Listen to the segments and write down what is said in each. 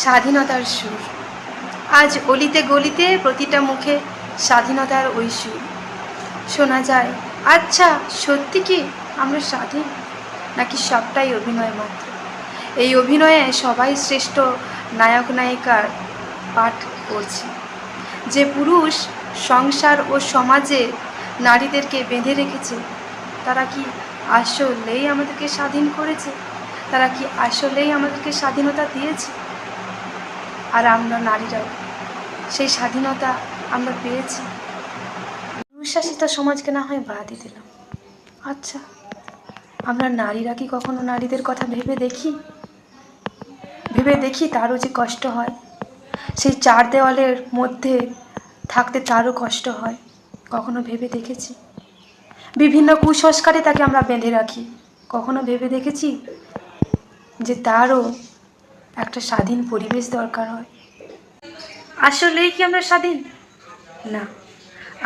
স্বাধীনতার সুর। আজ অলিতে গলিতে প্রতিটা মুখে স্বাধীনতার ওই সুর শোনা যায়। আচ্ছা, সত্যি কি আমরা স্বাধীন, নাকি সবটাই অভিনয় মাত্র? এই অভিনয়ে সবাই শ্রেষ্ঠ নায়ক নায়িকার পাঠ করছে। যে পুরুষ সংসার ও সমাজে নারীদেরকে বেঁধে রেখেছে, তারা কি আসলেই আমাদেরকে স্বাধীন করেছে? তারা কি আসলেই আমাদেরকে স্বাধীনতা দিয়েছে? আর আমরা নারীরাও সেই স্বাধীনতা আমরা পেয়েছি। পুরুষশাসিত সমাজকে না হয় বাদই দিলাম, আচ্ছা আমরা নারীরা কি কখনো নারীদের কথা ভেবে দেখি তারও যে কষ্ট হয়, সেই চার দেওয়ালের মধ্যে থাকতে তারও কষ্ট হয়, কখনো ভেবে দেখেছি? বিভিন্ন কুসংস্কারে তাকে আমরা বেঁধে রাখি, কখনো ভেবে দেখেছি যে তারও একটা স্বাধীন পরিবেশ দরকার হয়? আসলেই কি আমরা স্বাধীন? না,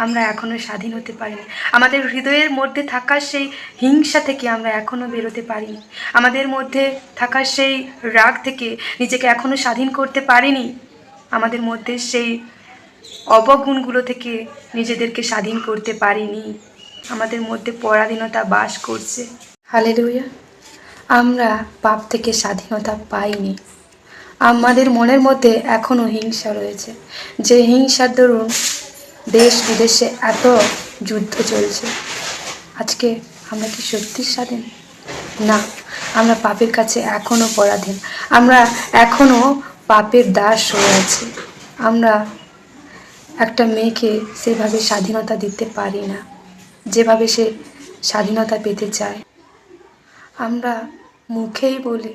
আমরা এখনও স্বাধীন হতে পারিনি। আমাদের হৃদয়ের মধ্যে থাকা সেই হিংসা থেকে আমরা এখনও বেরোতে পারিনি। আমাদের মধ্যে থাকা সেই রাগ থেকে নিজেকে এখনও স্বাধীন করতে পারিনি। আমাদের মধ্যে সেই অবগুণগুলো থেকে নিজেদেরকে স্বাধীন করতে পারিনি। আমাদের মধ্যে পরাধীনতা বাস করছে। হালেলুয়া! আমরা পাপ থেকে স্বাধীনতা পাইনি। আমাদের মনের মধ্যে এখনও হিংসা রয়েছে, যে হিংসার দরুন দেশ বিদেশে এত যুদ্ধ চলছে। আজকে আমরা কি সত্যি স্বাধীন? না, আমরা পাপের কাছে এখনও পরাধীন। আমরা এখনও পাপের দাস হয়ে আছি। আমরা একটা মেয়েকে সেভাবে স্বাধীনতা দিতে পারি না যেভাবে সে স্বাধীনতা পেতে চায়। আমরা মুখেই বলি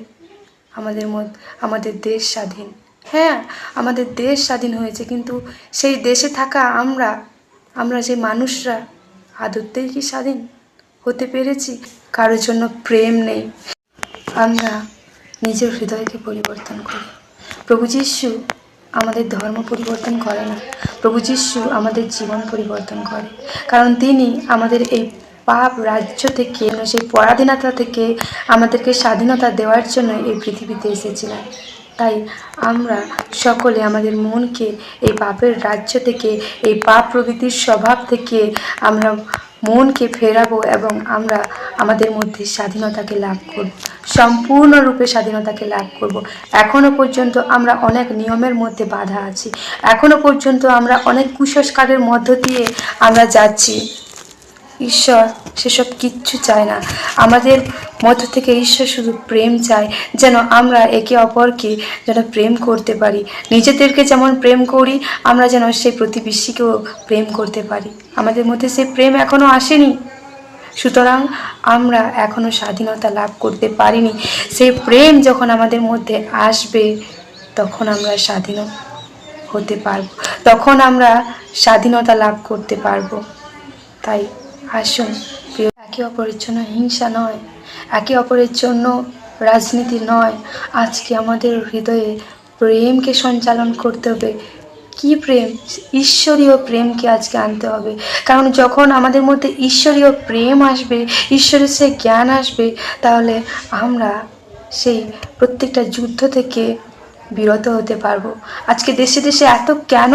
আমাদের দেশ স্বাধীন। হ্যাঁ, আমাদের দেশ স্বাধীন হয়েছে, কিন্তু সেই দেশে থাকা আমরা যে মানুষরা আদতেই কি স্বাধীন হতে পেরেছি? কারোর জন্য প্রেম নেই। আমরা নিজের হৃদয়কে পরিবর্তন করি। প্রভু যিশু আমাদের ধর্ম পরিবর্তন করে না, প্রভু যিশু আমাদের জীবন পরিবর্তন করে। কারণ তিনি আমাদের এই পাপ রাজ্য থেকে, সেই পরাধীনতা থেকে আমাদেরকে স্বাধীনতা দেওয়ার জন্য এই পৃথিবীতে এসেছিলেন। তাই আমরা সকলে আমাদের মনকে এই পাপের রাজ্য থেকে, এই পাপ প্রবৃত্তির স্বভাব থেকে আমরা মনকে ফেরাবো এবং আমরা আমাদের মধ্যে স্বাধীনতাকে লাভ করব, সম্পূর্ণরূপে স্বাধীনতাকে লাভ করব। এখনও পর্যন্ত আমরা অনেক নিয়মের মধ্যে বাধা আছি, এখনও পর্যন্ত আমরা অনেক কুসংস্কারের মধ্য দিয়ে আমরা যাচ্ছি। ঈশ্বর সেসব কিচ্ছু চায় না। আমাদের মধ্য থেকে ঈশ্বর শুধু প্রেম চায়, যেন আমরা একে অপরকে যেন প্রেম করতে পারি। নিজেদেরকে যেমন প্রেম করি, আমরা যেন সেই প্রতিবেশীকেও প্রেম করতে পারি। আমাদের মধ্যে সেই প্রেম এখনও আসেনি, সুতরাং আমরা এখনও স্বাধীনতা লাভ করতে পারিনি। সেই প্রেম যখন আমাদের মধ্যে আসবে, তখন আমরা স্বাধীন হতে পারব, তখন আমরা স্বাধীনতা লাভ করতে পারবো। তাই আসুন প্রিয়, একে অপরের জন্য হিংসা নয়, একে অপরের জন্য রাজনীতি নয়, আজকে আমাদের হৃদয়ে প্রেমকে সঞ্চালন করতে হবে। কি প্রেম? ঈশ্বরীয় প্রেমকে আজকে আনতে হবে। কারণ যখন আমাদের মধ্যে ঈশ্বরীয় প্রেম আসবে, ঈশ্বরের সেই জ্ঞান আসবে, তাহলে আমরা সেই প্রত্যেকটা যুদ্ধ থেকে বিরত হতে পারবো। আজকে দেশে দেশে এত কেন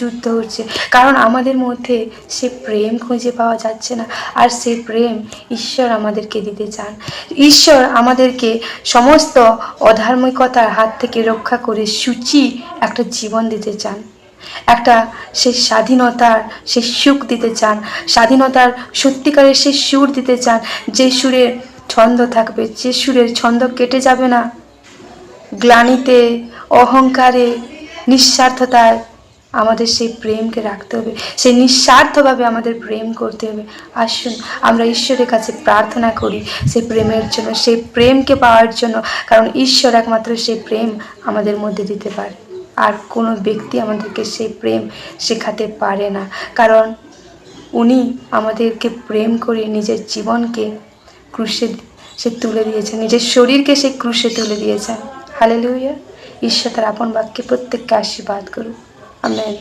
যুদ্ধ হচ্ছে? কারণ আমাদের মধ্যে সে প্রেম খুঁজে পাওয়া যাচ্ছে না। আর সেই প্রেম ঈশ্বর আমাদেরকে দিতে চান। ঈশ্বর আমাদেরকে সমস্ত অধার্মিকতার হাত থেকে রক্ষা করে সূচি একটা জীবন দিতে চান, একটা সেই স্বাধীনতার সেই সুখ দিতে চান, স্বাধীনতার সত্যিকারের সেই সুর দিতে চান, যে সুরের ছন্দ থাকবে, যে সুরের ছন্দ কেটে যাবে না গ্লানিতে, অহংকারে, নিঃস্বার্থতায়। আমাদের সেই প্রেমকে রাখতে হবে, সেই নিঃস্বার্থভাবে আমাদের প্রেম করতে হবে। আসুন আমরা ঈশ্বরের কাছে প্রার্থনা করি সেই প্রেমের জন্য, সেই প্রেমকে পাওয়ার জন্য। কারণ ঈশ্বর একমাত্র সেই প্রেম আমাদের মধ্যে দিতে পারে, আর কোনো ব্যক্তি আমাদেরকে সেই প্রেম শেখাতে পারে না। কারণ উনি আমাদেরকে প্রেম করে নিজের জীবনকে ক্রুশে সে তুলে দিয়েছেন, নিজের শরীরকে সে ক্রুশে তুলে দিয়েছেন। হালেলুয়া! ঈশ্বর তার আপন বাক্যে প্রত্যেককে আশীর্বাদ করুন। আমেন।